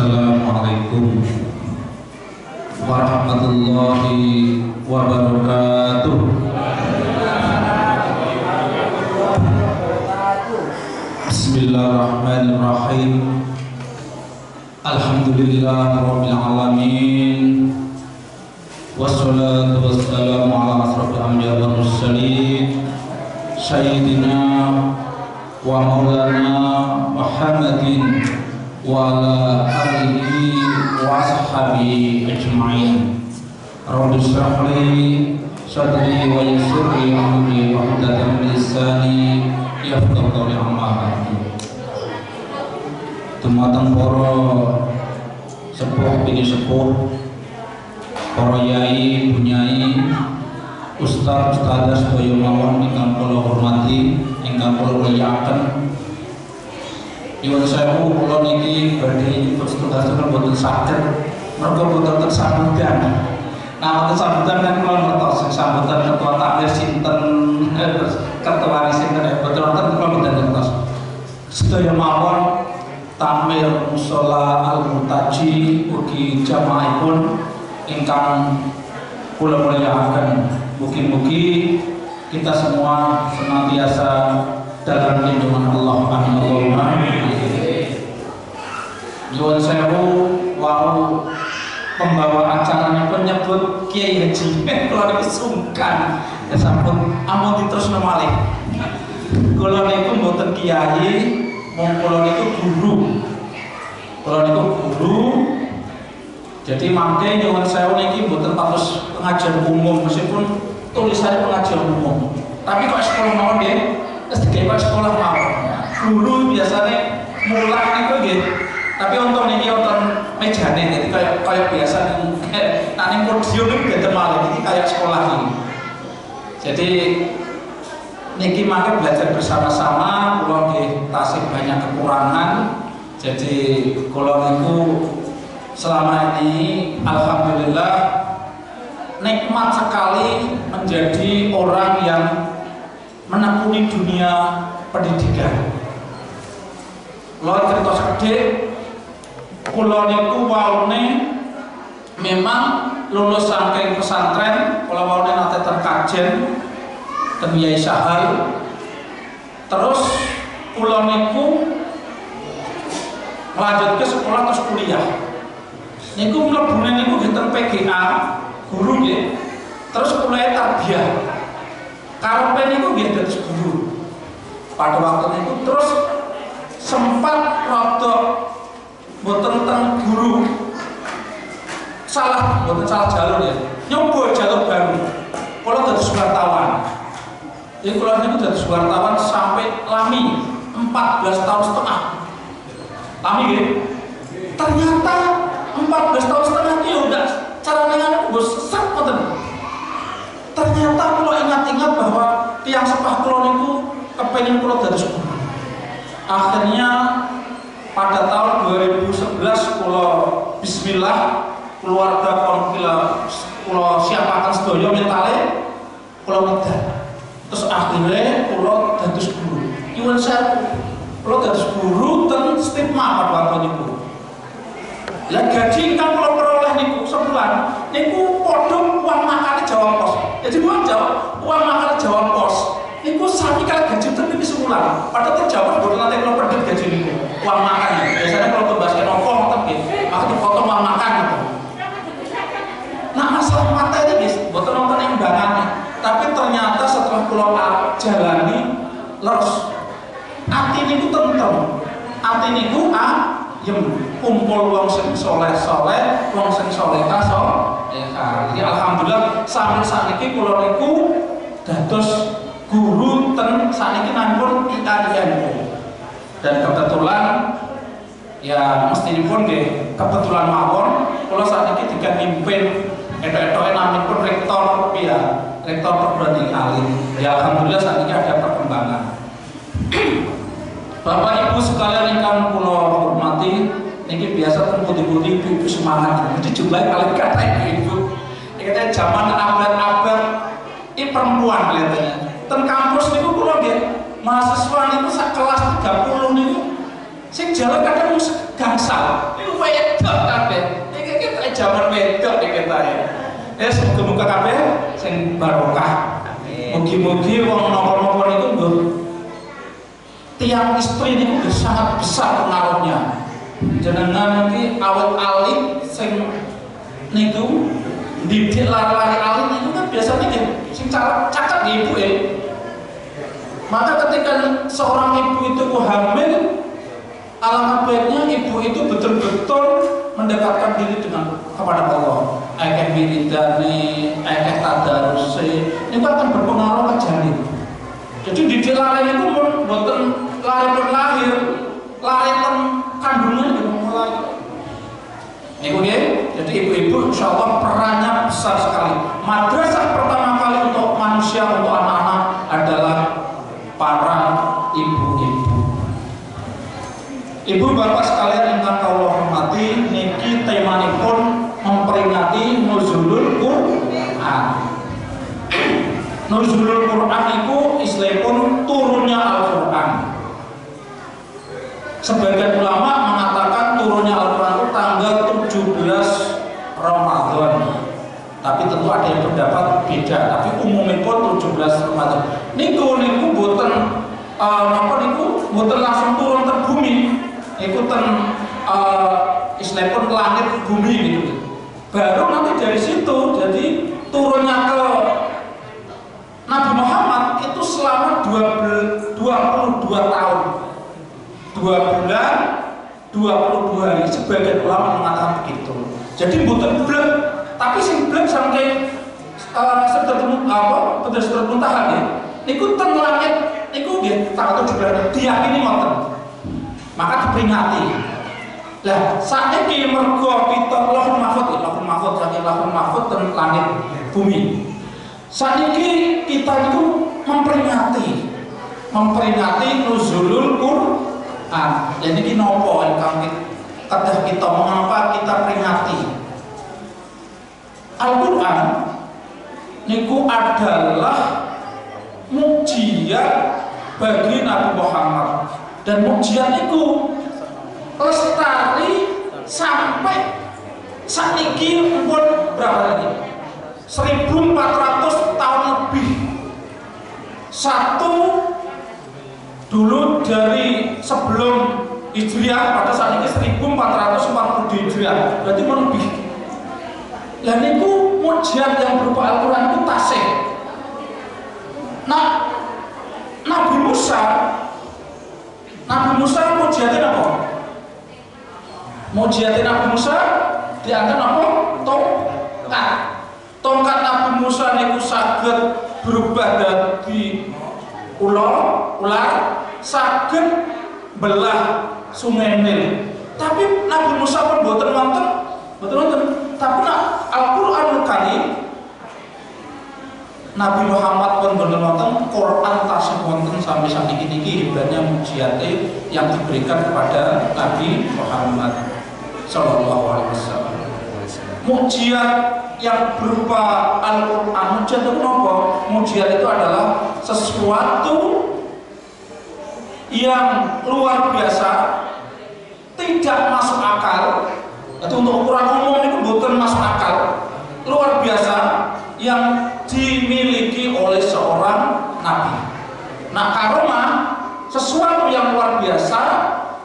Assalamualaikum warahmatullahi wabarakatuh. Bismillahirrahmanirrahim. Alhamdulillahirabbil alamin. Wassalatu wassalamu ala asrofil anbiya'i wal mursalin sayyidina wa maulana Muhammadin wa ala alihi wa ashabihi ajma'in. Rabbi shrah li sadri wa yassir li amri wahlul min lisani yafqahu qawli. Amma ba'du. Dumateng para sepuh bini sepuh, para yai bunyai, ustaz ustadzah sedaya mawon ingkang kula hormati, ingkang kula mulyakaken. Nyuwun sewu kula niki badhe nyebut tugas boten saged merga boten sambutan. Nah, wonten sambutan kan kula ngertos sambutan ketua takmir sinten, ketua sinten boten wonten kula boten ngertos. Sedaya mawon takmir mushola al-mutaji ugi jamaahipun ingkang kula mulyakaken. Mugi-mugi kita semua senantiasa dalam lindungan Allah. Amin Allahumma amin. Nyuwun sewu wau pembawa acaranya pun nyebut Kiai Haji. Kula niku sungkan ya sampun ampun diterusno malih. Kula niku mboten kiai, mung kula niku guru. Kula niku guru. Jadi mangke nyuwun sewu niki mboten patos pengajian umum meskipun tulisannya pengajian umum. Tapi kok sekolah mawon nggih? Terus digawe sekolah mawon. Guru biasanya mulang niku nggih. Tapi untung niki wonten mejane jadi kayak biasa ning ning podium niku beda malih iki kayak sekolah iki. Jadi niki mangke belajar bersama-sama, kula nggih tasih banyak kekurangan. Jadi kula niku selama ini alhamdulillah nikmat sekali menjadi orang yang menekuni dunia pendidikan. Lo cerita sedih, kula niku waune memang lulus saking pesantren, kula waune nate ten kajen ten Yai Sahal. Terus kula niku lanjut ke sekolah terus kuliah. Niku mlebune niku nggih ten PGA, guru nggih. Terus kuliah tarbiyah. Karepe niku nggih dados guru. Pada waktu niku terus sempat rada mboten ten guru. Mboten salah jalur ya. Nyoba jalur baru. Kula dados wartawan. Jadi kula niku dados wartawan sampai lami 14 tahun setengah. Lami nggih. Ternyata 14 tahun setengah itu udah caranya kan gue sesat mboten. Ternyata kalau ingat-ingat bahwa tiang sepah kula niku kepengin kula dados guru. Akhirnya pada tahun 2011 kula bismillah keluarga kula siapaken sedaya mentale kula medal. Terus akhirnya kula dados guru. Nyuwun sewu kula dados guru ten Stigma pada waktu niku. Lah gaji kan kalau peroleh niku sebulan niku padha uang makan Jawa Pos. Jadi uang makan Jawa Pos niku sami kali gaji ten niki sebulan. Padahal ten Jawa boten nate kula pedhet gaji niku. Uang makan. Biasanya kalau kebasken opo ngoten nggih, maka dipotong uang makan gitu. Nah, masalah materi guys, boten nonton imbangane. Tapi ternyata setelah kula jalani leres ati niku tentrem. Ati niku kumpul wong sing soleh-soleh, wong sing solehah Jadi alhamdulillah sampai sakniki kula niku dados guru ten sakniki nampun IAIN. Dan kebetulan ya mestinipun nggih kebetulan mawon kula sakniki dikan mimpin etok-etoke namipun rektor rektor perguruan tinggi alim. Ya alhamdulillah sakniki ada perkembangan. Bapak Ibu sekalian ingkang kula hormati, niki biasa ten putih-putih ibu semangat. Jadi jumlahnya paling kata ibu. Ini katanya zaman abad-abad ini perempuan kelihatannya. Ten kampus niku kula nggih mahasiswa niku sak kelas 30 niku sing jalan kadang gangsal. Niku wedok kabeh. Iki kita jaman wedok iki kita ya. Semoga-moga kabeh sing barokah. Mugi-mugi wong napa-napa niku nggo tiang istri niku sangat besar pengaruhnya. Jenengan iki awet alit sing niku didik lari-lari alit niku kan biasanya nggih sing cacat ibu ya. Maka ketika seorang ibu itu hamil, alangkah baiknya ibu itu betul-betul mendekatkan diri dengan kepada Allah. Akeh wiridane, akeh tadaruse, itu akan berpengaruh ke janin. Jadi didik lari itu mboten lari lahir, lari kandungan juga mulai. Niku nggih. Jadi ibu-ibu insyaallah perannya besar sekali. Madrasah pertama kali untuk manusia, untuk anak-anak adalah para ibu-ibu. Ibu bapak sekalian ingkang kula hormati, niki temanipun memperingati nuzulul Quran. Nuzulul Quran itu istilahipun turunnya Al-Quran. Sebagian ulama mengatakan turunnya Al-Quran itu tanggal 17 Ramadan. Tapi tentu ada yang berpendapat beda. Tapi umumnya pun 17 Ramadan. Niku boten boten langsung turun ke bumi. Niku istilahipun langit bumi gitu. Baru nanti dari situ jadi turunnya ke Nabi Muhammad itu selama 22 tahun, 2 bulan 22 hari. Sebagian ulama mengatakan begitu. Jadi bukan blek, tapi sing blek sampai Sidratul Muntaha ya. Niku ten langit, niku nggih tanggal 17 diyakini ngoten. Maka diperingati. Lah saiki mergo kita Lauhul Mahfuz saking Lauhul Mahfuz ten langit bumi. Saiki kita itu memperingati nuzulul Quran. Jadi iki napa ingkang kedah kita mengapa kita peringati? Al-Quran niku adalah mukjizat bagi Nabi Muhammad, dan mukjizat niku lestari sampai sakniki pun berapa lagi? 1400 tahun lebih. Satu dulu dari sebelum Hijriah pada saat ini 1440 Hijriah, berarti lebih. Dan itu mukjizat yang berupa Al-Quran itu tasih. Nah, Nabi Musa mukjizatnya apa? Mukjizatnya Nabi Musa dianggap apa? Tongkat. Tongkat Nabi Musa niku saged berubah dari ular saged belah Sungai Nil. Tapi Nabi Musa pun boten wonten. Tapi Al-Qur'anul Karim Nabi Muhammad pun boten wonten, Quran tasih wonten sampai sakniki niki hebatnya mukjizate yang diberikan kepada Nabi Muhammad sallallahu alaihi wasallam. Mukjizat yang berupa Al-Quran, mukjizat itu apa? Mukjizat itu adalah sesuatu yang luar biasa, tidak masuk akal. Itu untuk ukuran umum itu bukan masuk akal, luar biasa yang dimiliki oleh seorang nabi. Nah, karomah sesuatu yang luar biasa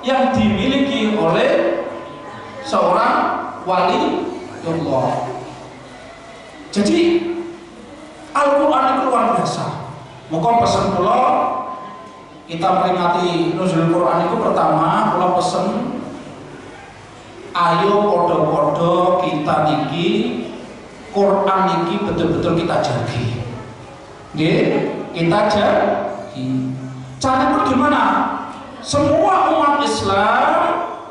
yang dimiliki oleh seorang wali Allah. Jadi Al-Quran itu luar biasa. Maka pesan kula kita peringati nuzul Quran itu pertama kula pesen ayo podo-podo kita niki Quran niki betul-betul kita jagi. Nggih, kita jagi. Caranya bagaimana? Semua umat Islam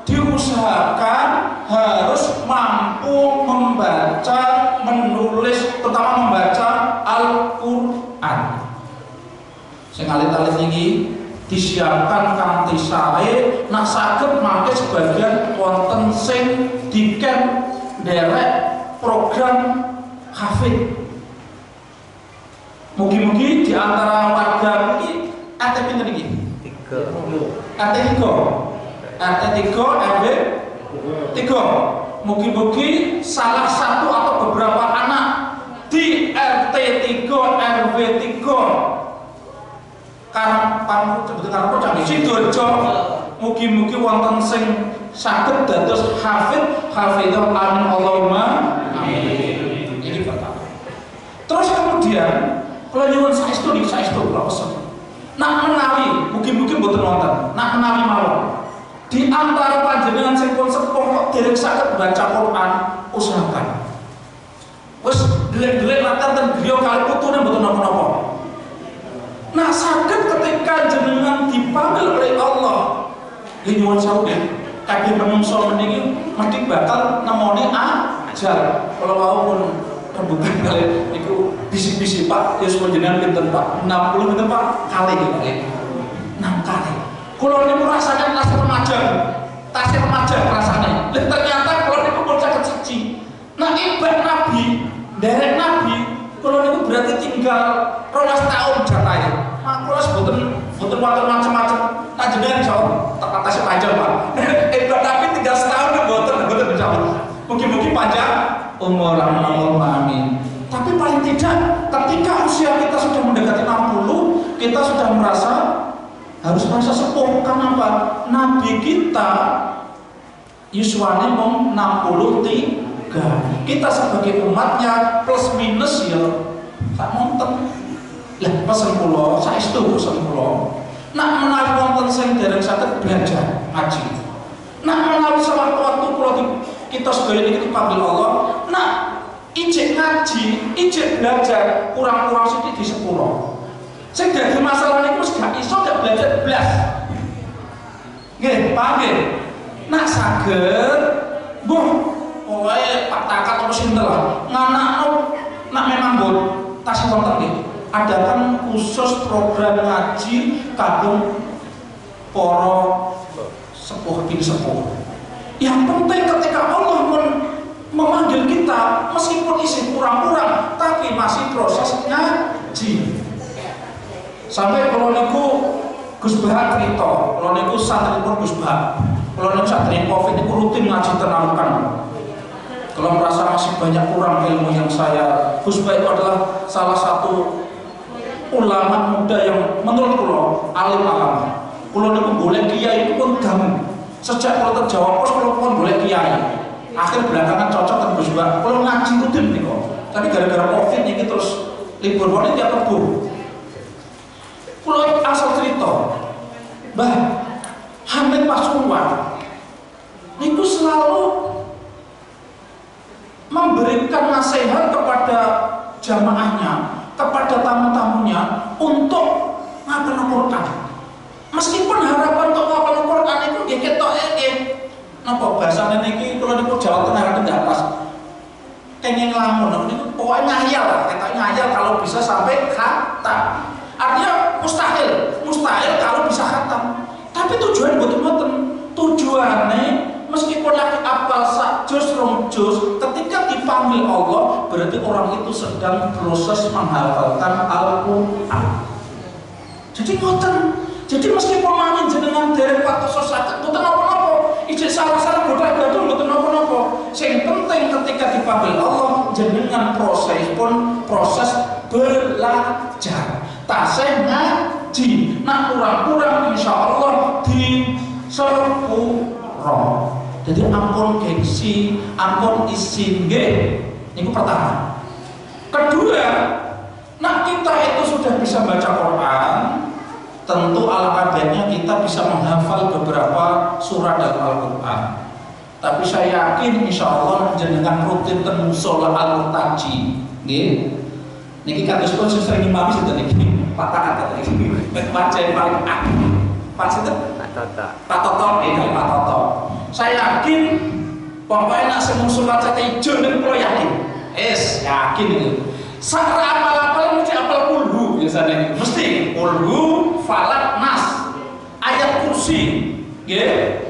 diusahakan harus mampu membaca, menulis, terutama membaca Al-Quran. Sing alit-alit ini disiapkan kanthi sae, nak saged mangke sebagian wonten sing diken nderek program hafid. Mugi-mugi di antara warga ini RT pinten iki? 3. RT 3 RW Tiga, mugi-mugi salah satu atau beberapa anak di RT 3 RW 3 Karangpojok Sidoarjo mugi-mugi wonten sing saged dados hafidhah amin Allahumma amin. Ini pertama. Terus kemudian kalau nyuwun saestu kula pesen. Nak menawi mugi-mugi mboten wonten. Nak menawi mawon di antara panjenengan sing pun sepuh kok dereng saged baca Quran, usahakan. Wes delek-delek latar ten griya kali putune mboten napa-napa. Nah, saged ketika jenengan dipanggil oleh Allah, nyuwun sewu nggih, kabeh menungso meniki mesti bakal nemoni ajal. Kalau mau pun rebutan kali niku bisik-bisik Pak, ya jenengan pinten Pak? 60 pinten Pak? Kali nggih. 6 kali. Kalau niku rasanya tasih remaja rasanya. Dan ternyata kalau niku pun saged siji. Nah, ibad Nabi, derek Nabi, kalau niku berarti tinggal 12 tahun jatahe. Nah, kalau boten wonten macam-macam. Nah, jenengan jauh tak tasih panjang Pak. Ibad Nabi 3 tahun boten jauh. Mugi-mugi panjang umur amin. Tapi paling tidak ketika usia kita sudah mendekati 60, kita sudah harus merasa sepuh. Kenapa? Nabi kita yuswane mung 63. Kita sebagai umatnya plus minus ya tak nonton. Lah pesen kula saestu pesen kula. Nak menawi wonten sing dereng saged belajar ngaji. Nak menawi sewaktu-waktu kula kita sedaya niki dipanggil Allah, nak ijek ngaji, ijek belajar kurang-kurang sithik di sepuro. Sing dadi masalah niku wis gak iso gak belajar blas. Nggih, paham nggih? Nak saged mbuh pokoke Pak Takat apa sinten lah. Nganakno nak memang mbon tasih wonten nggih. Adakan khusus program ngaji kagem para sepuh. Yang penting ketika Allah memanggil kita meskipun isi kurang-kurang tapi masih proses ngaji. Sampai kalau niku Gus Bah cerita, kalau niku santripun Gus Bah, kalau niku santri Covid niku rutin ngaji tenangkan. Kalau merasa masih banyak kurang ilmu yang saya, Gus Bah itu adalah salah satu ulama muda yang menurut kulo alim alam. Kulo niku boleh kiai itu pun gamu. Sejak kalau terjawab pos kulo pun boleh kiai. Akhir belakangan cocok dengan Gus Bah. Kulo ngaji rutin nih kok. Tapi gara-gara Covid ini terus libur ini tiap Rebo. Kulo asal cerita, Bah Hamid Pasuruan niku selalu memberikan nasihat kepada jamaahnya, kepada tamu-tamunya untuk ngapal Quran. Meskipun harapan untuk ngapal Quran itu ya ketok napa bahasane niki kula niku Jawa Tengah tidak pas. Kenging lamun niku pokoknya ngayal lah, ketok ngayal kalau bisa sampai khatam. Artinya mustahil kalau bisa khatam. Tapi tujuan boten-boten. Tujuannya meskipun lagi apal sak juz rong juz, ketika dipanggil Allah berarti orang itu sedang proses menghafalkan Al-Qur'an. Jadi boten. Jadi meskipun mangin jenengan dereng patos saged boten napa-napa. Ijek salah-salah goda-goda boten napa-napa. Sing penting ketika dipanggil Allah jenengan proses belajar. Tasih ngaji, nak kurang-kurang insya Allah di sepuro. Jadi ampun gengsi, ampun isin nggih. Ini pertama. Kedua, nak kita itu sudah bisa baca Quran, tentu alhamdulillah kita bisa menghafal beberapa surat dalam Al-Quran. Tapi saya yakin insya Allah jenengan rutin ten musola Al-Murtaji, nggih. Niki kados pun sering imami sinten niki. Pak Takat iki. Baca yang paling aktif. Pak sinten? Pak Toto. Pak Toto. Saya yakin pokoknya nak sing surat cat ijo niku kula yakin. Yakin itu. Sak apal-apal mesti apal kulhu biasanya. Mesti kulhu, falak, nas. Ayat kursi. Nggih.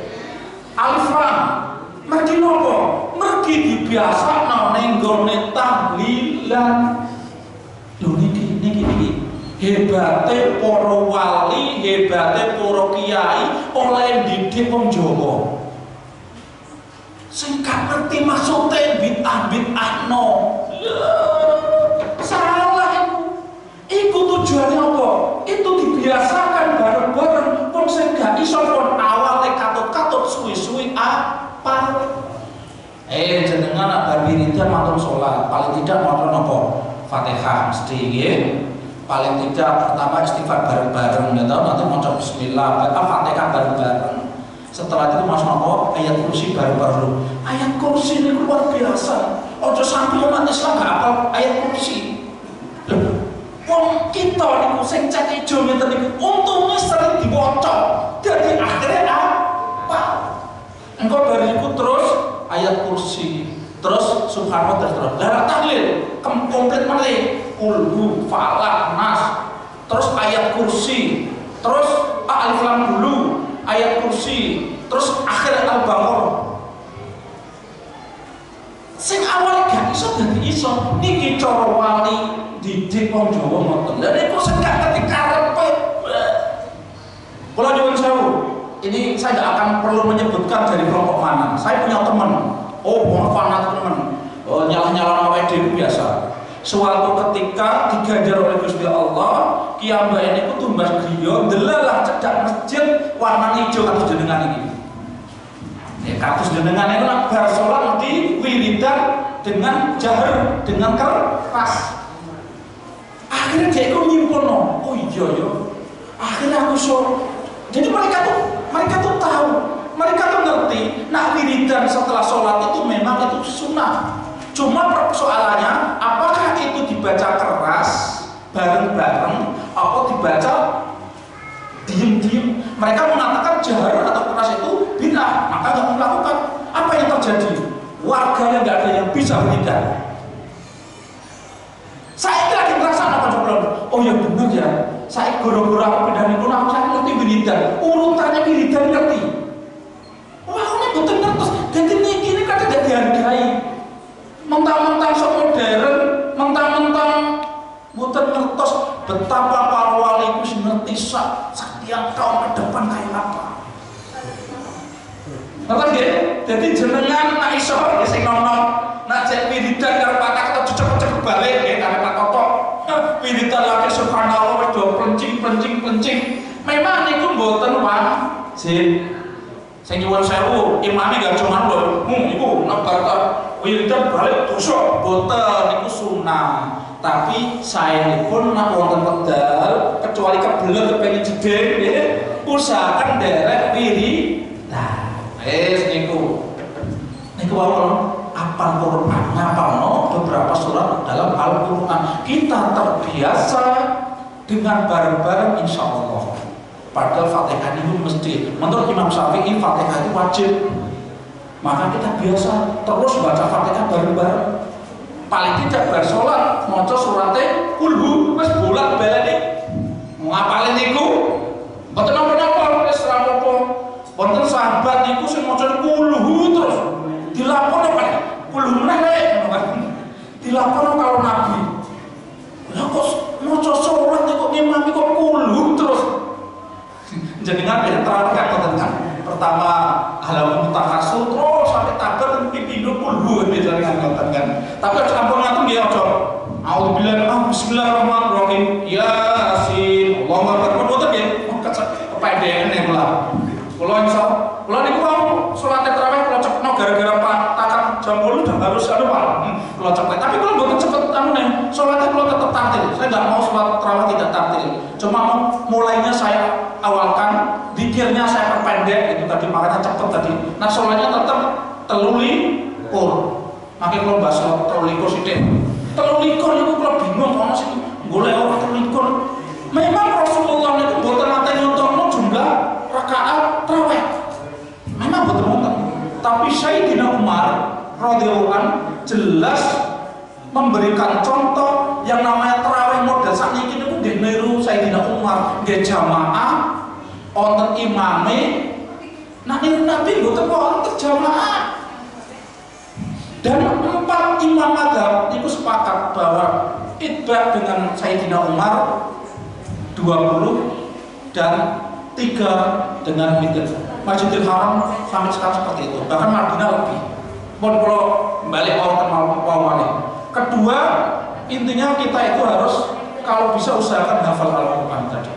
Alif Lam. Mergi nopo? Mergi dibiasakno ning gone tahlilan. Lho niki hebate para wali, hebate para kiai oleh didik wong Jawa. sing gak ngerti maksudnya bid'ah no. Salah iku tujuannya apa? Itu dibiasakan bareng-bareng pun sing gak iso pun awale katut-katut suwi-suwi apa. Jenengan bar wiridan matur salat, paling tidak matur napa? Fatihah mesti nggih. Paling tidak pertama istighfar bareng-bareng, nggak tahu nanti maca bismillah, Fatihah bareng-bareng. Setelah itu masuk apa? Ayat kursi bareng-bareng. Ayat kursi ini luar biasa. Ojo sampai umat Islam gak hafal ayat kursi. Wong kita niku sing cat ijo ngeten niku untungnya sering diwaca. Dadi akhirnya apa? Engko dari iku terus ayat kursi, terus subhanallah terus. Lah tahlil komplit malih. Kulhu, falak, nas, terus ayat kursi, terus alif lam dulu, ayat kursi, terus akhir al-baqarah. Sing awal gak iso dadi iso, niki cara wali didik wong Jawa ngoten. Lha niku sing gak ngerti karepe. Kula nyuwun sewu, ini saya tidak akan perlu menyebutkan dari kelompok mana. Saya punya teman, wong fanatik teman, nyalah-nyalah awake dhewe biasa. Suatu ketika diganjar oleh Gusti Allah, kiambak ini ku tumbas griya delalah cedak masjid warna hijau kados jenengan iki. Ya kados jenengan itu nak bar salat di wiridan dengan jahar, dengan keras. Akhirnya dia itu nyimpono, oh iya ya. Akhirnya aku jadi mereka tuh tahu, mereka tuh ngerti. Nak wiridan setelah sholat itu memang itu sunnah. Cuma persoalannya, apakah itu dibaca keras, bareng-bareng, atau dibaca diem-diem? Mereka mengatakan jahar atau keras itu bid'ah, maka nggak melakukan. Apa yang terjadi? Warga yang nggak ada yang bisa wiridan. Saya ini lagi merasa apa coba? Oh ya benar ya. Saya goro-goro aku pindah niku aku saya ngerti wiridan. Urutannya wiridan ngerti. Wah, ini betul ngertos. Jadi ini kadang tidak dihargai. Mentang-mentang sok modern, mentang-mentang muter ngertos betapa para wali itu ngerti saktian kaum ke depan kayak apa. Ngerti nggih? Jadi jenengan nak iso ya sing nom-nom nak cek wiridan karo pakak atau cecek-cecek balik nggih karo Pak Toto. Wiridan lagi subhanallah wis do plencing. Memang niku mboten wajib. Sing nyuwun sewu, imame gak cuma lho, iku nek bar wiridan balik dosa, boten niku sunah. Tapi saya pun nak wonten wedal, kecuali kebelet kepengin jedeng nggih, usahakan derek wiridan. Niku wae apal Quran, ngapalno beberapa surat dalam Al-Qur'an. Kita terbiasa dengan bareng-bareng insyaallah. Padahal Fatihah itu mesti, menurut Imam Syafi'i Fatihah itu wajib. Maka kita biasa terus baca Fatihah bareng-bareng. Paling tidak bersolat maca surate kulhu wis bolak balik. Ngapalin niku mboten napa-napa wis ora apa-apa. Wonten sahabat niku sing maca kulhu terus dilaporno kan kulhu meneh dilaporno karo Nabi. Lah kok maca salat kok imam kok kulhu terus. Jenengan ya terangkan tentang pertama halaman mutakasul terus sampai tabar pipindo kulhu jenengan ngoten kan. Tapi ampun ngaten nggih aja. Auzubillahi bismillahirrahmanirrahim. Yasin. Allahumma barik ngoten nggih. Kepedean nek kula insya kula niku mau salat tarawih kula cepetno gara-gara Pak takak jam 8 udah harus kula cepet. Tapi kula mboten cepet nih. Salatnya kula tetap tartil. Saya enggak mau salat tarawih tidak tartil. Cuma mulainya saya awalkan, zikirnya saya perpendek itu tadi, makanya cepet tadi. Nah sholatnya tetap telulikur. Makanya kalau bahas telulikur sithik. Telulikur itu kalau bingung ana sing golek ora telulikur. Memang Rasulullah itu mboten nate nyontokno jumlah rakaat tarawih. Memang mboten wonten. Tapi Sayyidina Umar radhiyallahu anhu jelas memberikan contoh yang namanya tarawih model sakniki niku nggih niru Sayyidina Umar, nggih jamaah wonten imame. Nah niku Nabi mboten wonten jamaah. Dan 4 imam madzhab niku sepakat bahwa itba dengan Sayyidina Umar 20 dan 3 dengan Masjidil Haram sampai sekarang seperti itu. Bahkan Madinah lebih. Pun kalau balik awal. Kedua, intinya kita itu harus kalau bisa usahakan hafal Al-Quran tadi.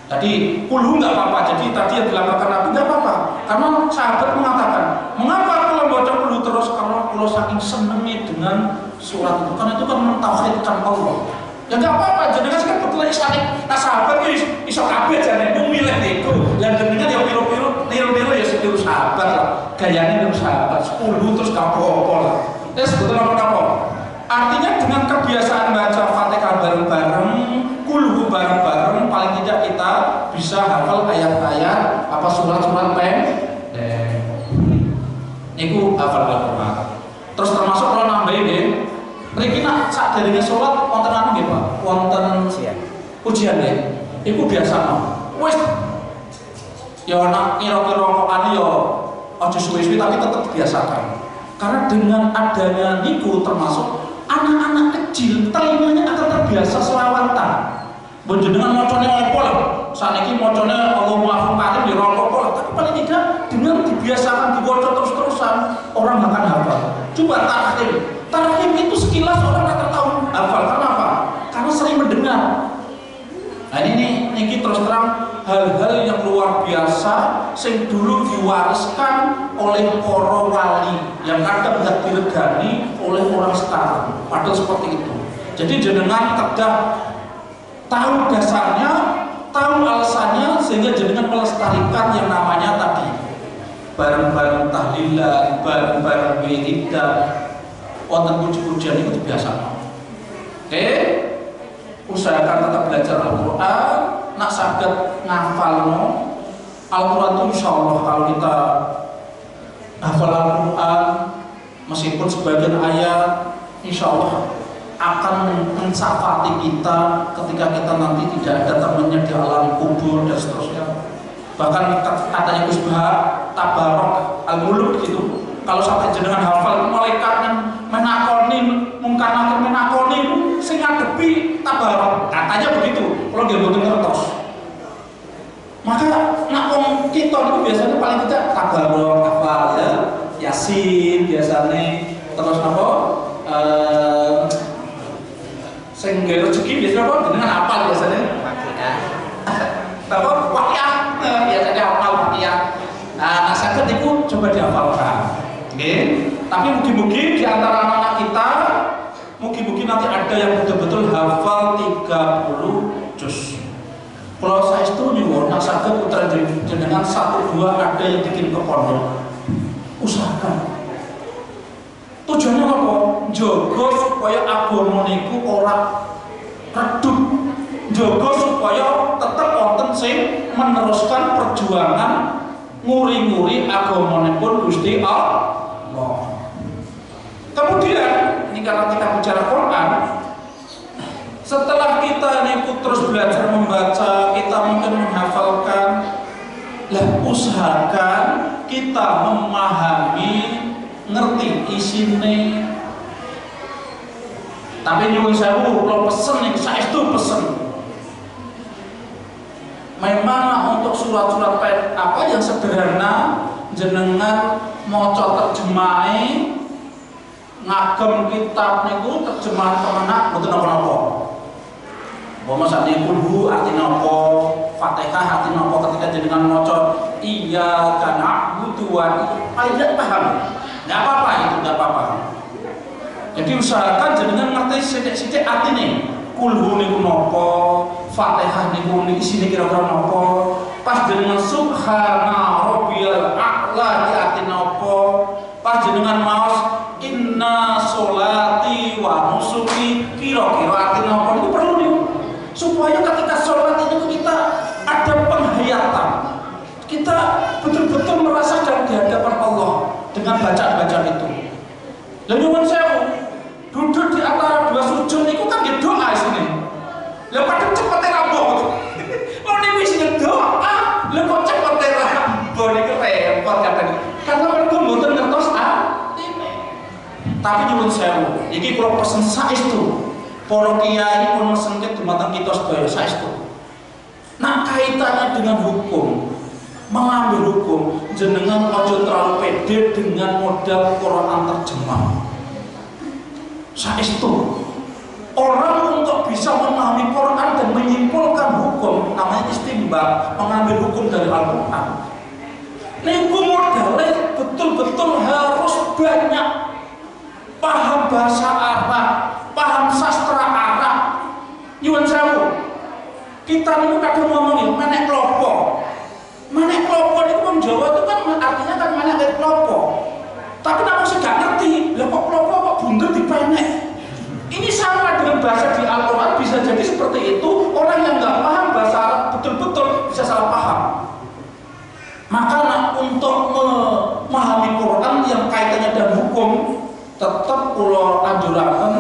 Tadi kulhu nggak apa-apa. Jadi tadi yang dilakukan Nabi nggak apa-apa. Karena sahabat mengatakan, mengapa kalau baca kulhu terus? Karena kalau saking senengnya dengan surat itu, karena itu kan mentauhidkan Allah. Ya nggak apa-apa. Jadi kan kebetulan isyarik. Nah sahabat itu iso kabeh jane milih itu. Dan dengan yang niru ya setiru sahabat lah. Gayanya niru sahabat. 10 terus gak apa-apa lah. Sebetulnya apa-apa. Artinya dengan kebiasaan baca Fatihah bareng-bareng, kulhu bareng-bareng, paling tidak kita bisa hafal ayat-ayat apa surat-surat pendek. Niku hafal Al-Quran. Terus termasuk kalau nambahin deh, mriki nak sak derenge salat wonten anu nggih Pak, wonten ujian deh. Iku biasa no. Wis ya nak kira-kira kok anu ya aja suwe-suwe tapi tetap biasakan. Karena dengan adanya niku termasuk anak-anak kecil telinganya akan terbiasa selawatan. Dengan mocone opo lah. Saniki mocone Allahumma faqalim di rokok lah. Tapi paling tidak dengan dibiasakan dibaca terus-terusan orang akan hafal. Coba tarhim itu sekilas orang akan tahu hafal. Kenapa? Karena sering mendengar. Nah ini terus terang hal-hal yang luar biasa yang dulu diwariskan oleh para wali yang kadang tidak diregani oleh orang sekarang. Padahal seperti itu. Jadi jenengan kedah tahu dasarnya, tahu alasannya, sehingga jenengan melestarikan yang namanya tadi bareng-bareng tahlilan, bareng-bareng wiridan, wonten puji-pujian itu biasa. Oke? Usahakan tetap belajar Al-Quran, nak saged ngafalno Al-Quran itu insya Allah kalau kita hafal Al-Quran meskipun sebagian ayat insya Allah akan mensafati kita ketika kita nanti tidak ada temannya di alam kubur dan seterusnya. Bahkan katanya Gus Bah tabarok al-muluk gitu, kalau sampai jenengan hafal malaikat menakoni mungkar nakir menakoni sing ngadepi tabarok, katanya begitu kalau dia boten ngertos. Maka nak wong kita itu biasanya paling tidak tabarok hafal ya, Yasin biasanya, terus apa sing nggih rezeki biasanya apa dengan hafal biasanya apa waqiah biasanya hafal waqiah. Nah saged itu coba dihafalkan. Okay. Tapi mungkin-mungkin di antara anak-anak kita mungkin nanti ada yang betul-betul hafal 30 juz. Kalau saya itu nyuwun nak saged putra jenengan 1-2 ada yang bikin ke pondok. Usahakan. Tujuannya apa? Jogo supaya agama niku ora redup. Jogo supaya tetap wonten sing meneruskan perjuangan nguri-nguri agamanipun Gusti Allah. Kemudian ini karena kita bicara Quran, setelah kita niku terus belajar membaca, kita mungkin menghafalkan, lah usahakan kita memahami, ngerti isine. Tapi nyuwun sewu, kalau pesen nih, saya itu pesen. Memang untuk surat-surat apa yang sederhana, jenengan maca terjemahe ngagem kitab niku terjemahan kemenak mboten napa-napa. Umpama sakniki kulhu artinya apa, Fatihah artinya apa ketika jenengan maca iyyaka na'budu wa iyyaka paham. Enggak apa-apa itu, enggak apa-apa. Jadi usahakan jenengan ngerti sithik-sithik artine. Kulhu niku napa, Fatihah niku isine kira-kira napa, pas jenengan subhana rabbiyal a'la di artine napa, pas jenengan maos inna sholati wa nusuki kira-kira artine napa niku perlu niku. Supaya ketika sholat itu kita ada penghayatan, kita betul-betul merasakan di hadapan Allah dengan bacaan-bacaan itu. Lalu nyuwun sewu, duduk di antara dua sujud itu kan dia doa sini. Lalu kadang cepet rabok. Mau nih isinya doa, lalu kok cepet rabok ini repot katanya. Karena mereka mboten ngertos ini. Tapi nyuwun sewu, iki kula pesen saestu. Para kiai pun mesengke dumateng kita sedaya saestu. Nah kaitannya dengan hukum, mengambil hukum, jenengan ojo terlalu pede dengan modal Quran terjemah. Saestu orang untuk bisa memahami Quran dan menyimpulkan hukum namanya istinbat, mengambil hukum dari Al-Quran. Niku modalnya betul-betul harus banyak paham bahasa Arab, paham sastra Arab. Nyuwun sewu, kita niku kadang ngomongin menek klopo. Menek klopo itu wong Jawa itu kan artinya kan menek klopo. Tapi namun sih gak ngerti, lah kok klopo kok bunder dipenek. Ini sama dengan bahasa di Al-Quran, bisa jadi seperti itu. Orang yang nggak paham bahasa Arab betul-betul bisa salah paham. Maka untuk memahami Quran yang kaitannya dengan hukum, tetap kula anjuraken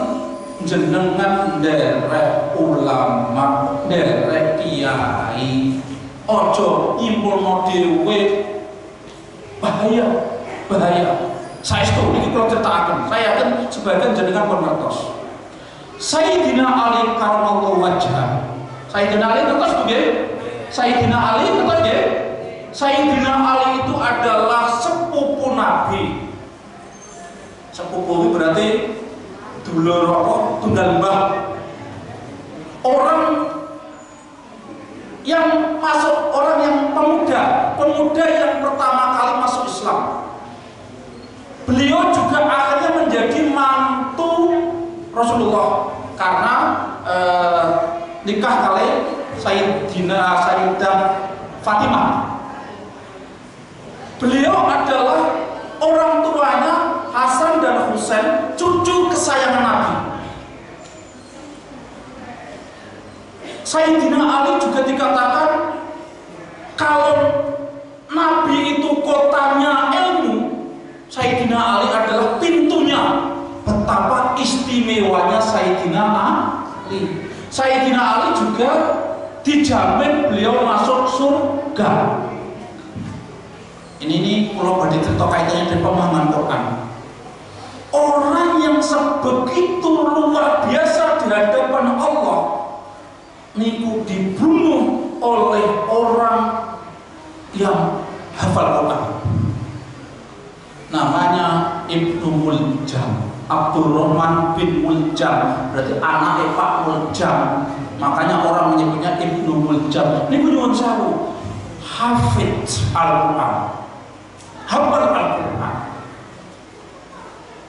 jenengan nderek ulama, nderek kiai. Ojo nyimpulno dhewe, bahaya. Saestu niki kula critakaken. Saya yakin sebagian jenengan pun ngertos. Sayyidina Ali karramallahu wajhah. Sayyidina Ali ngertos nggih? Sayyidina Ali ngertos nggih? Sayyidina Ali itu adalah sepupu Nabi. Sepupu itu berarti dulur apa? Tunggal mbah. Orang yang masuk, orang yang pemuda yang pertama kali masuk Islam. Beliau juga akhirnya menjadi mantu Rasulullah karena nikah kali Sayyidah Fatimah. Beliau adalah orang tuanya Hasan dan Husain, cucu kesayangan Nabi. Sayyidina Ali juga dikatakan kalau Nabi itu kotanya ilmu, Sayyidina Ali adalah pintunya. Betapa istimewanya Sayyidina Ali. Sayyidina Ali juga dijamin beliau masuk surga. Ini kalau badhe cerita kaitannya dengan pemahaman Quran. Orang yang sebegitu luar biasa di hadapan Allah niku dibunuh oleh orang yang hafal Quran. Namanya Ibnu Muljam, Abdurrahman bin Muljam, berarti anaknya Pak Muljam. Makanya orang menyebutnya Ibnu Muljam. Niku nyuwun sewu, hafidz Al-Quran, hafal Al-Quran.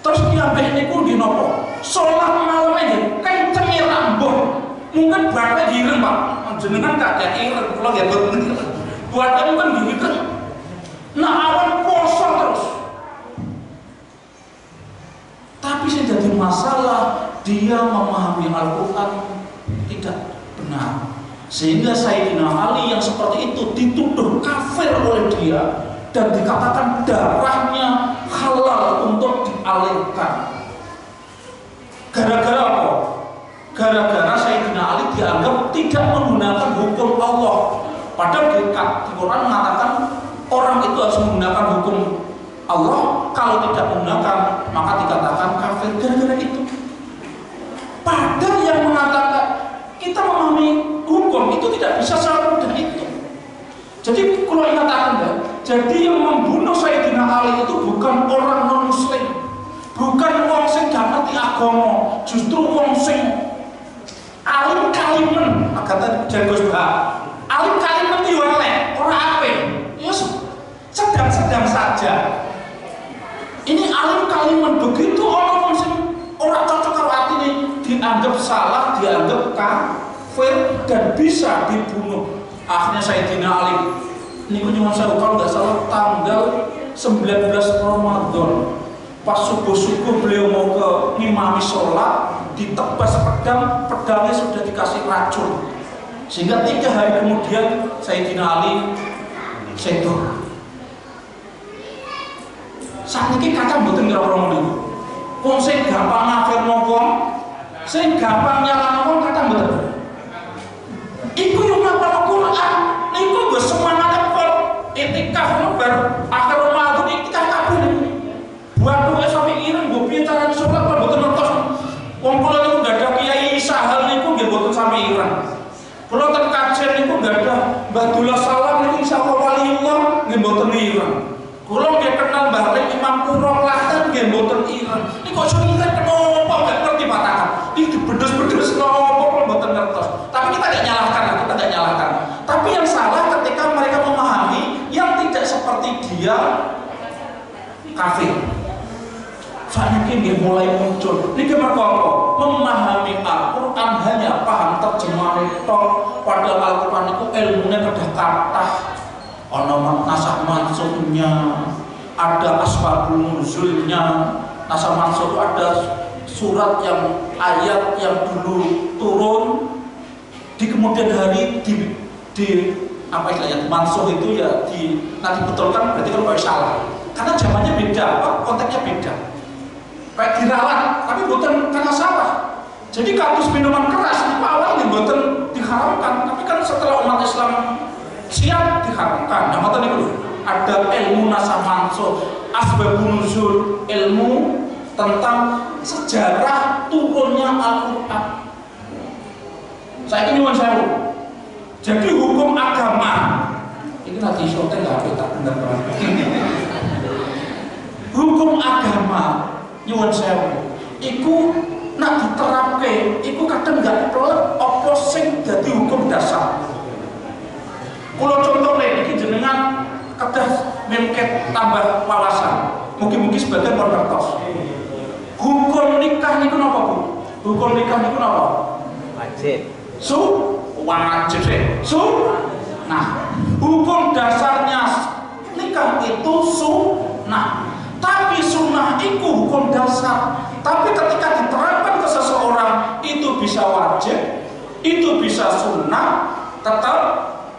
Terus nyampe niku di nopo? Sholat malam aja, kencengnya rambut. Mungkin buatnya direm Pak, jenengan kakek irem, kalau ya buatnya mungkin direm. Nah awan kosong terus. Tapi yang jadi masalah, dia memahami Al-Quran tidak benar. Sehingga Sayyidina Ali yang seperti itu dituduh kafir oleh dia dan dikatakan darahnya halal untuk dialirkan. Gara-gara apa? Gara-gara Sayyidina Ali dianggap tidak menggunakan hukum Allah. Padahal di Quran mengatakan orang itu harus menggunakan hukum Allah, kalau tidak menggunakan maka dikatakan kafir gara-gara itu. Padahal yang mengatakan kita memahami hukum itu tidak bisa sama mudah itu. Jadi kalau ingatkan ya, jadi yang membunuh Sayyidina Ali itu bukan orang non muslim, bukan wong sing gak ngerti agama, justru wong sing alim kalimen, kata Jagos Bah. Alim kalimen itu elek, orang apik. Ya sedang-sedang saja. Ini alim kalimen, begitu orang sing orang cocok karo atine dianggap salah, dianggap kafir dan bisa dibunuh. Akhirnya Sayyidina Ali niku nyuwun sewu kalau nggak salah tanggal 19 Ramadan pas subuh-subuh beliau mau ke ngimami sholat, ditebas pedang, pedangnya sudah dikasih racun sehingga 3 hari kemudian Sayyidina Ali sedo. Saat ini kacang mboten kira-kira ngono. Wong sing gampang ngafirno wong, sing gampang nyalahno wong kacang mboten. Iku yo ngapal Quran, niku nggo semangat kok itikaf bar akhir Ramadan itikaf kabeh niku. Buat kowe sampe ireng nggo piye carane salat kok mboten ngertos. Wong kula niku gak ada kiai sahal niku nggih mboten sampe ireng. Kula ten kajen niku gak ada Mbah Dullah Salam niku insyaallah waliullah ireng. Ini kok iso ireng kenapa gak ngerti patakan. Ini dibedes-bedes nopo kok mboten ngertos. Tapi kita gak nyalahkan. Tapi yang salah ketika mereka memahami yang tidak seperti dia kafir. Saat ini mulai muncul. Ini mereka memahami Al-Quran hanya paham terjemah itu. Padahal Al-Quran itu ilmunya kedah kathah. Ada nasah mansuknya, ada asbabun nuzulnya. Nasah mansuk itu ada surat yang ayat yang dulu turun di kemudian hari di apa istilahnya mansuk itu ya nanti betulkan berarti kalau salah. Karena zamannya beda, konteksnya beda. Kayak diralat, tapi bukan karena salah. Jadi kasus minuman keras itu awalnya bukan diharamkan, tapi kan setelah umat Islam siap diharamkan. Nah, makanya itu ada ilmu nasah mansukh, asbabun nuzul, ilmu tentang sejarah turunnya Al-Quran. Saya ini nyuwun sewu. Jadi hukum agama ini nanti syuting nggak tak benar. Hukum agama nyuwun sewu iku nak diterapke iku kadang gak pelek apa sing dadi hukum dasar. Kula contohnya iki jenengan kedah mengket tambah wawasan. Mungkin sebagian pun ngertos. Hukum nikah niku napa, Bu? Hukum nikah niku napa? Wajib. Wajib. Nah, hukum dasarnya nikah itu sunnah. Tapi sunnah itu hukum dasar. Tapi ketika diterapkan ke seseorang itu bisa wajib, itu bisa sunnah, tetap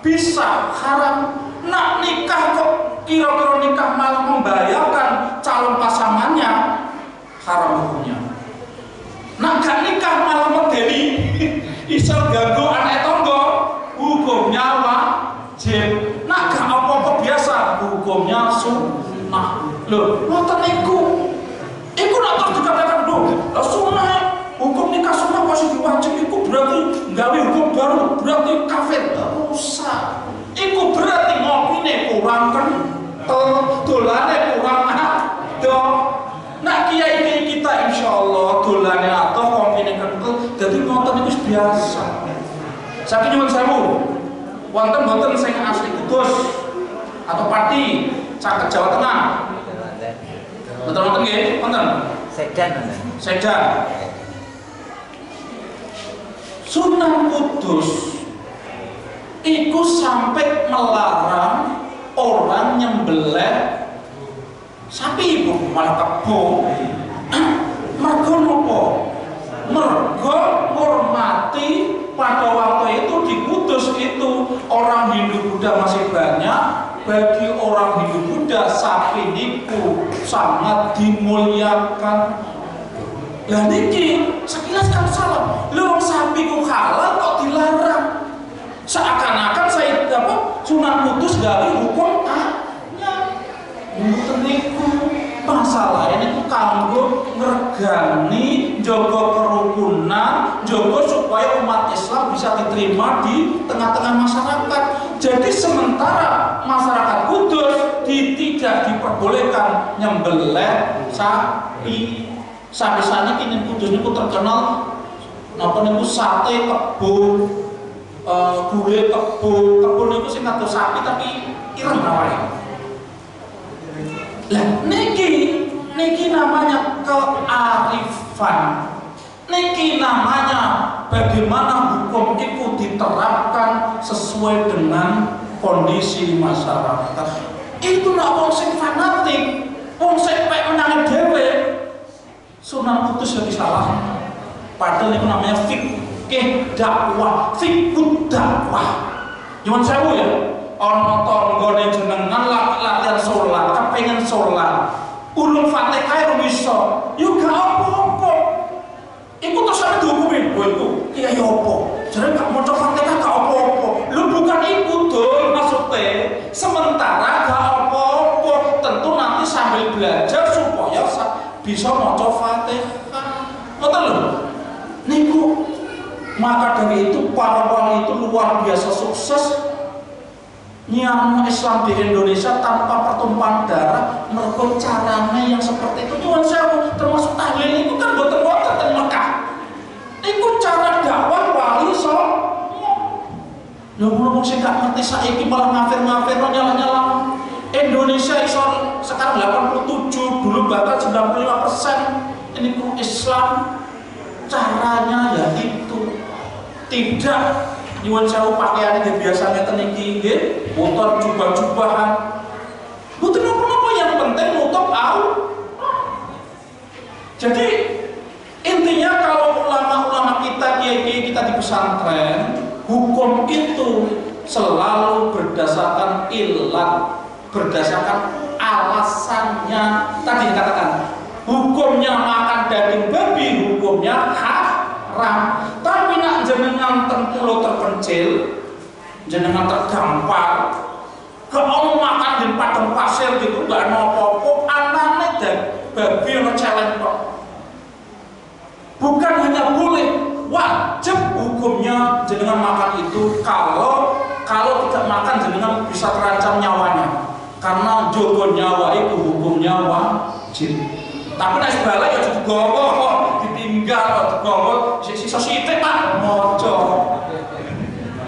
bisa haram. Nak nikah kok kira-kira nikah malah membahayakan calon pasangannya, haram hukumnya. Nak gak nikah malah medeni, iso ganggu anak tangga, hukumnya wajib. Nak gak apa-apa biasa, hukumnya sunnah. Loh, ngoten niku. Iku nak terus dikatakan lho, sunnah, hukum nikah sunnah masih diwajib, iku berarti gawe hukum baru, berarti kafir. Rusak. Iku berarti ngopine kurang kental, dolane kurang adoh. Nak kiai kita insyaallah dolane adoh, ngopine kental, dadi ngoten iku biasa. Saiki nyuwun sewu. Wonten mboten sing asli Kudus atau Pati, caket Jawa Tengah. Betul nggih, wonten. Sedan. Sunan Kudus iku sampai melarang orang nyembelih sapi, Bu, malah kebo. Mergo napa? Mergo ngurmati pada waktu itu di Kudus itu orang Hindu Buddha masih banyak. Bagi orang Hindu Buddha sapi niku sangat dimuliakan. Ya niki sekilas kan salah. Lho sapi ku halal kok dilarang. Seakan-akan saya Sunan Kudus gawe hukum hanya mboten niku. Masalahnya niku kanggo ngregani jaga kerukunan, jaga supaya umat Islam bisa diterima di tengah-tengah masyarakat. Jadi sementara masyarakat Kudus tidak diperbolehkan nyembelih sapi. Sapi-sapi ini Kudus niku terkenal napa niku sate kebo, gulai kebo niku sing kado sapi tapi ireng awake. Lah niki namanya kearifan. Niki namanya bagaimana hukum itu diterapkan sesuai dengan kondisi masyarakat. Itu nak wong sing fanatik, wong sing pek menang dhewe. Sunan Kudus jadi salah. Padahal itu namanya fikih dakwah, fikih dakwah. Nyuwun sewu ya. Ana tanggane jenengan latihan salat, kepengin salat. Urung Fatihah urung iso. Yo gak apa-apa. Iku terus sampe dihukumi, lho iku kiai apa? Jare gak maca Fatihah gak apa-apa. Lho bukan iku dul maksudnya. Sementara gak apa-apa, tentu nanti sambil belajar supaya bisa maca Fatihah. Ngoten lho. Niku maka dari itu para wali itu luar biasa sukses nyiano Islam di Indonesia tanpa pertumpahan darah mergo caranya yang seperti itu. Nyuwun sewu, termasuk tahlil itu kan boten-boten teng Mekah. Iku cara dakwah wali so. Lho ngono sing gak ngerti saiki malah ngafir-ngafir nyala-nyala. Indonesia iso sekarang 87, dulu bahkan 95% ini ku Islam. Caranya ya itu tidak nyuwun sewu pakaian yang biasanya teniki nggih, motor jubah-jubahan. Mboten napa-napa, yang penting nutup aurat. Jadi intinya kalau ulama-ulama kita, kiai-kiai kita di pesantren, hukum itu selalu berdasarkan ilat, berdasarkan alasannya. Tadi dikatakan hukumnya makan daging babi, hukumnya haram. Tapi nak jenengan pulau terpencil, jenengan terdampar, kalau makan di padang pasir gitu nggak nopo-nopo, anaknya dan babi yang celeng kok. Bukan hanya boleh, wajib hukumnya jenengan makan itu. Kalau tidak makan jenengan bisa terancam nyawanya, karena jogo nyawa itu hukumnya wajib. Tapi nek balik ya digowo kok, ditinggal kok digowo sisa sithik Pak mojo.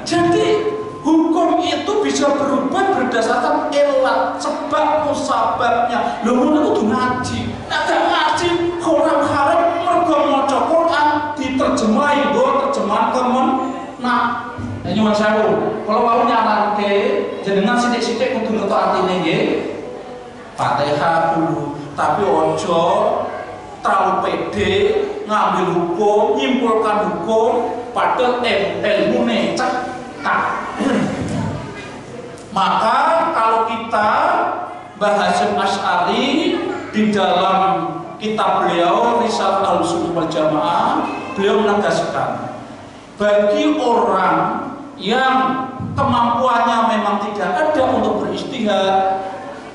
Jadi hukum itu bisa berubah berdasarkan ilat, sebab musababnya. Lho ngono kudu ngaji. Nek gak ngaji, orang haram mergo maca Quran diterjemahi nggo terjemahan kemen. Nah, nyuwun sewu, kalau mau nyaranke jenengan sithik-sithik kudu nutuk atine nggih. Fatihah dulu, tapi ojo terlalu pede ngambil hukum, nyimpulkan hukum padahal ilmune cekak. Maka kalau kita Mbah Hasyim Asy'ari di dalam kitab beliau Risalah Ahlussunnah wal Jamaah, beliau menegaskan bagi orang yang kemampuannya memang tidak ada untuk beristihad,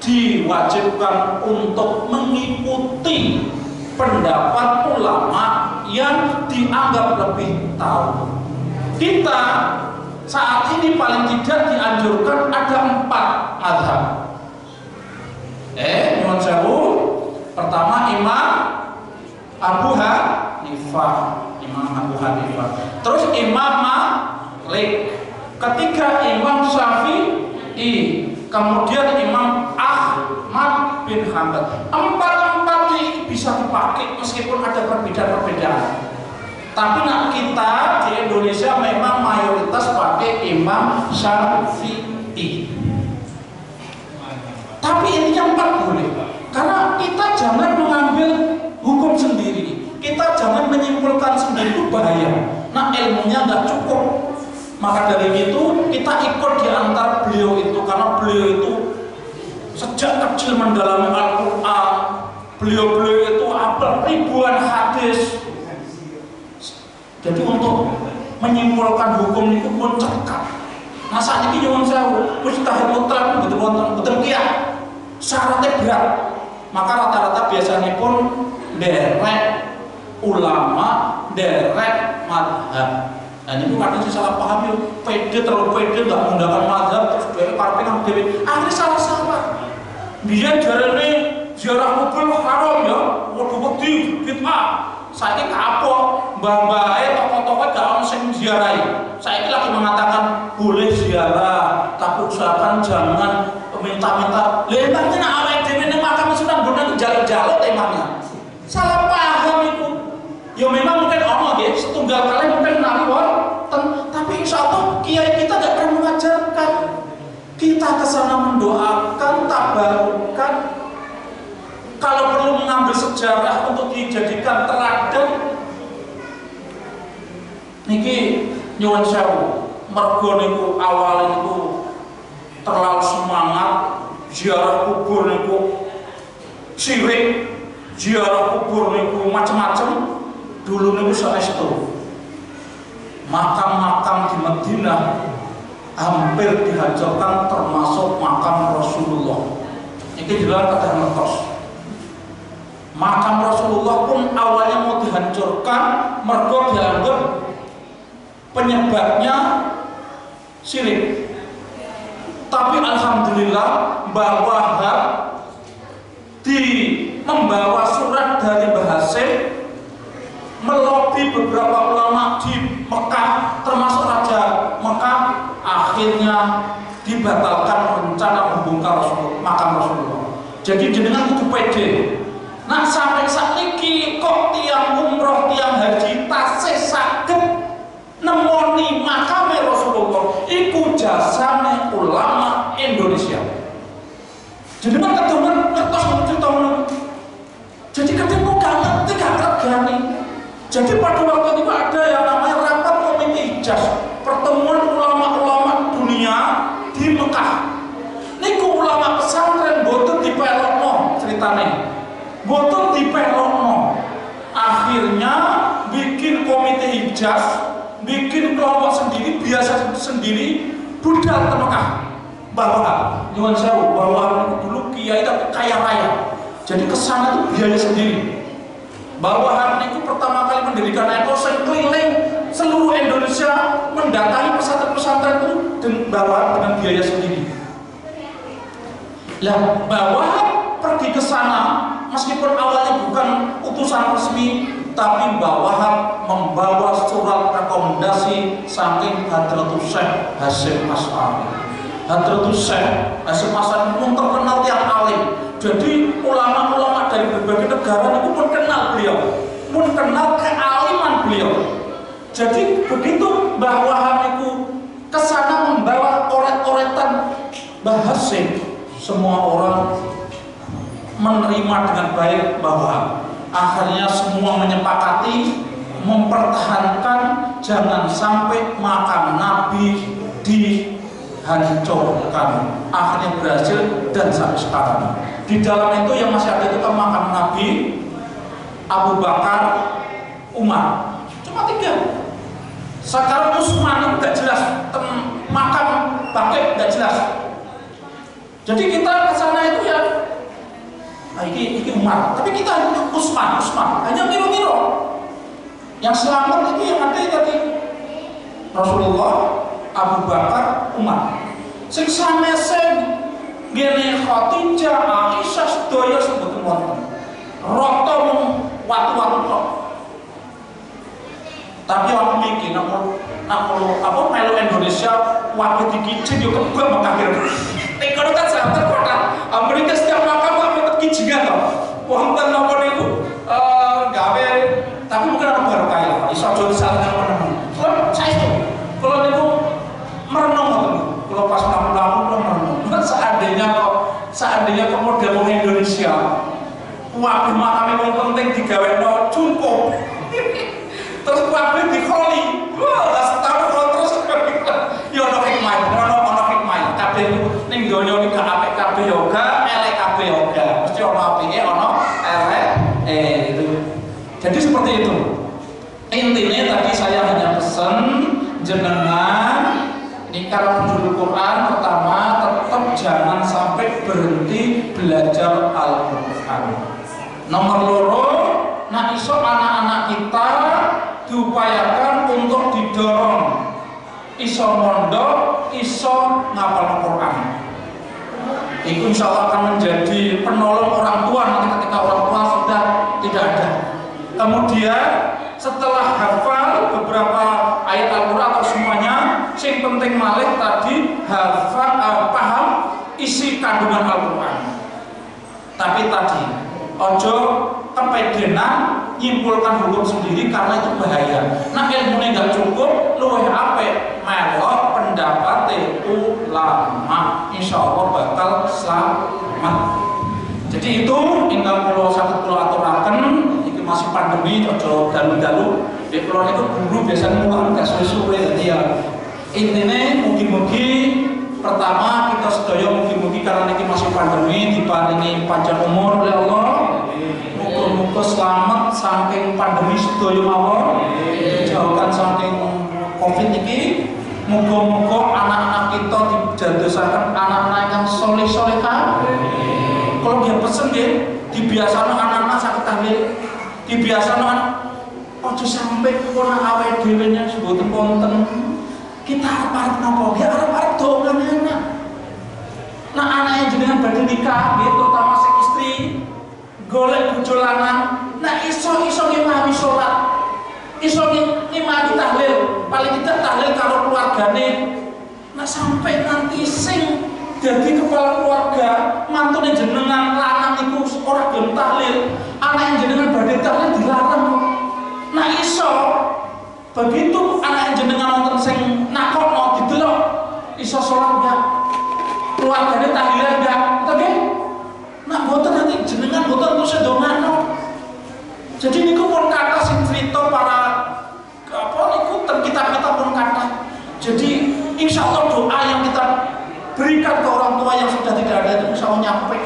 diwajibkan untuk mengikuti pendapat ulama yang dianggap lebih tahu. Kita saat ini paling tidak dianjurkan ada 4 mazhab. Nyuwun sewu. Pertama Imam Abu Hanifah, terus Imam Malik, ketiga Imam Syafi'i, kemudian Imam Ahmad bin Hanbal. 4 ini bisa dipakai meskipun ada perbedaan-perbedaan. Tapi nak kita di Indonesia memang mayoritas pakai Imam Syafi'i. Tapi intinya 4 boleh. Karena kita jangan mengambil hukum sendiri. Kita jangan menyimpulkan sendiri, itu bahaya. Nah ilmunya nggak cukup. Maka dari itu kita ikut di antara beliau itu, karena beliau itu sejak kecil mendalami Al-Quran. Beliau itu hafal ribuan hadis. Jadi untuk menyimpulkan hukum itu pun cekak. Nah saat ini nyuwun sewu, mustahil mutlak betul kiai. Syaratnya berat. Maka rata-rata biasanya pun derek ulama, derek madhab. Dan itu kadang salah paham ya, pede terlalu pede nggak menggunakan madhab terus dari partai yang dewi. Akhirnya salah. Biar jarene ziarah kubur haram ya, waduh wedi bid'ah. Saya kapok, mbah-mbah tokoh-tokoh gak ono sing ziarahi. Saya lagi mengatakan boleh ziarah, tapi usahakan jangan minta-minta. Emangnya nak awake dhewe ning makam Sunan Bonang jaluk-jaluk emangnya. Salah paham itu. Ya memang mungkin ono nggih, setunggal kali mungkin menawi wonten, tapi insyaallah kiai kita gak pernah mengajarkan. Kita kesana mendoakan, tabarukan. Kalau perlu mengambil sejarah untuk dijadikan teladan, niki nyuwun sewu, mergo niku awal niku terlalu semangat ziarah kubur niku sirik, ziarah kubur niku macam-macam. Dulu niku saestu makam-makam di Madinah hampir dihancurkan, termasuk makam Rasulullah. Ini jelas kata ngertos. Makam Rasulullah pun awalnya mau dihancurkan mergo dianggap penyebabnya syirik. Tapi alhamdulillah Mbah Wahab membawa surat dari Mbah Hasim melobi beberapa ulama di Mekah, termasuk Raja Mekah, akhirnya dibatalkan rencana membongkar makam Rasulullah. Jadi jenengan kudu pede. Nah sampai saat ini kok tiang umroh, tiang haji tasih saged nemoni makam Rasulullah. Iku jasane ulama Indonesia. Jenengan ketemuan ngertos cerita. Jadi ketemu gak ngerti, gak ngerti. Jadi pada waktu itu ada yang namanya rapat komite ijaz, pertemuan ulama-ulama dunia di Mekah. Niku ulama pesantren boten dipelokno ceritane, boten dipelokno. Akhirnya bikin komite ijaz, bikin kelompok sendiri, biasa sendiri, budal ke Mekah. Bahwa nyuwun sewu, bahwa dulu kiai tapi kaya raya. Jadi kesana itu biaya sendiri. Bahwa hari itu pertama kali mendirikan ekosen keliling seluruh Indonesia, mendatangi pesantren-pesantren itu dengan biaya sendiri. Lah, bahwa pergi ke sana meskipun awalnya bukan utusan resmi, tapi Mbah Wahab membawa surat rekomendasi saking Hadratus Syekh Hasyim Asy'ari. Hadratus Syekh Hasyim Asy'ari pun terkenal tiang alim. Jadi ulama-ulama dari berbagai negara itu pun kenal beliau, pun kenal kealiman beliau. Jadi begitu Mbah Wahab itu kesana membawa oret-oretan Mbah Hasyim, semua orang menerima dengan baik Mbah Wahab. Akhirnya semua menyepakati mempertahankan jangan sampai makam Nabi dihancurkan. Akhirnya berhasil dan sampai sekarang. Di dalam itu yang masih ada itu kan makam Nabi, Abu Bakar, Umar. Cuma 3. Sekarang Utsman tidak jelas, makam Baqi tidak jelas. Jadi kita ke sana itu ya, ini Umar. Tapi kita hanya Utsman, hanya miro-miro. Yang selamat itu yang ada tadi Rasulullah, Abu Bakar, Umar. Sing sanese ngene Khadijah, Aisyah sedaya sebut wonten. Rata mung watu-watu tok. Tapi aku mikir apa melu Indonesia waktu dikijing yo kebak mekah. Tekono kan sahabat kota. Amerika setiap makam kok kijingan to. Wonten napa niku gawe tapi mungkin ada barokah ya. Iso aja disalahkan teman-teman. Saya itu kalau niku merenung ngoten. Kalau pas lamun-lamun merenung. Seandainya kok model Indonesia waduh makame wong penting digawekno cukup terus waduh dikholi wah setahun terus ya ono hikmah kabeh ning donya iki gak apik kabeh yoga elek kabeh yoga mesti ono apike ono elek itu jadi seperti itu intinya tadi saya hanya pesan jenengan ini kalau penjuru Quran pertama tetap jangan sampai berhenti belajar Al-Quran. Nomor 2, nah iso anak-anak kita diupayakan untuk didorong iso mondok, iso ngapal Quran. Itu insya Allah akan menjadi penolong orang tua nanti ketika orang tua sudah tidak ada. Kemudian setelah hafal beberapa ayat Al-Quran atau semuanya, yang penting malih tadi hafal paham isi kandungan Al-Quran. Tapi tadi ojo kepedenan nyimpulkan hukum sendiri karena itu bahaya. Nah ilmunya nggak cukup, luwih apik melok pendapat ulama, insya Allah bakal selamat. Jadi itu ingkang kula saged kula aturaken iki masih pandemi ojo dalu-dalu. Di kula niku guru biasanya mulang gak suwe-suwe dadi ya. Intine mugi-mugi pertama kita sedaya mugi-mugi karena niki masih pandemi diparingi panjang umur oleh Allah. Muga-muga selamat saking pandemi sedaya mawon. Dijauhkan saking Covid niki. Muga-muga anak-anak kita dijadosaken anak-anak yang soleh-solehah. Kalau dia pesen dia dibiasakan anak-anak sakit tahlil, dibiasakan ojo sampai kena awet dhewe nya sebutan konten. Kita harap-harap nopo? Ya harap-harap dolan anak. anak-anak yang jenengan badhe nikah nggih terutama sing istri golek bojo lanang nah iso ngimami salat iso ngimami tahlil paling tidak tahlil karo keluargane nah sampai nanti sing jadi kepala keluarga mantune jenengan lanang iku ora gelem tahlil anak yang jenengan badhe tahlil dilarang nah iso begitu anak yang jenengan wonten sing nakokno didelok iso salat enggak keluargane tahlil enggak oke nah mboten nanti jenengan mboten terus ndongakno jadi niku pun kata sing crita para apa niku ten kitab-kitab pun kata jadi insyaallah doa yang kita berikan ke orang tua yang sudah tidak ada itu insya Allah nyampe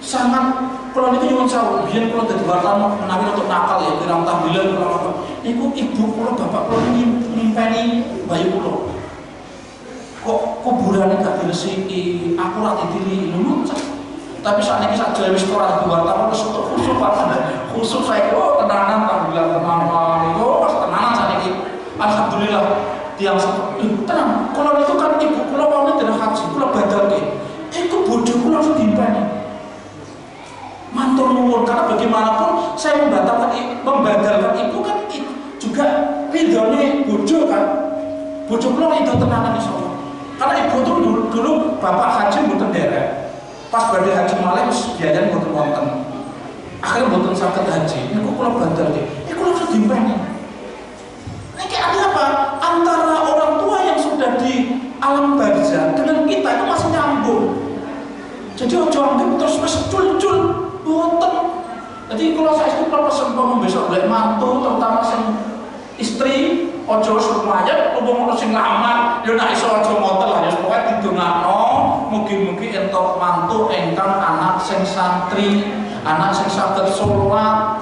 sangat kalau itu nyuwun sewu biyen kula dadi wartawan menawi untuk nakal ya kirang tahlilan kula apa niku ibu kula bapak kula ngimpeni bayi kula kok kuburane gak diresiki aku ra ditili lho tapi saat ini saja wis ora dadi wartawan wis khusyuk khusyuk saya kok tenanan tahlilan tenanan itu wis tenanan saat ini alhamdulillah tiang tenang kalau itu kan ibu kula wong tidak haji kula badalke iku bodho kula harus diimpeni matur nuwun karena bagaimanapun saya membadalkan ibu kan juga ridhone bojo kan bojo kula ridho tenanan insyaallah karena ibu tuh dulu bapak haji mboten derek pas badhe haji malih wis biayan mboten wonten akhirnya mboten saged haji niku kula badalke iku harus diimpeni ini ada apa antara orang tua yang sudah di alam barzah dengan kita itu masih nyambung jadi ojo anggap terus cul boten jadi kalau saya itu kalau pesen besok boleh mantu terutama sing istri ojo semuanya ngomong sing lamar ya nak iso ojo ngoten lah ya pokoke didongakno mugi-mugi entuk mantu engkang anak sing santri anak sing saged salat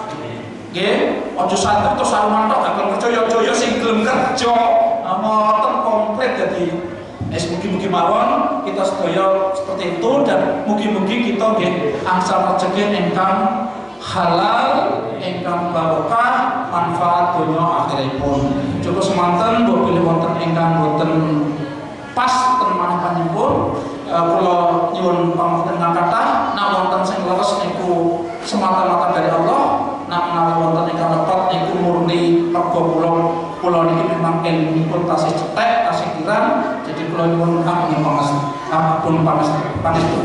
nggih ojo santri terus saruman tok gak percaya sing gelem kerja ngoten komplit jadi mugi-mugi mawon kita sedaya seperti itu dan mugi-mugi kita nggih angsal rezeki ingkang halal ingkang barokah manfaat dunya akhiripun cukup semanten mbok pilih wonten ingkang boten pas ten manah panjenengan kula nyuwun pangapunten kathah nek wonten sing leres niku semata-mata dari Allah nek menawi wonten ingkang lepat niku murni mergo kula niki memang ilmunipun tasih cetek tasih kirang jadi kula nyuwun ampun pangestu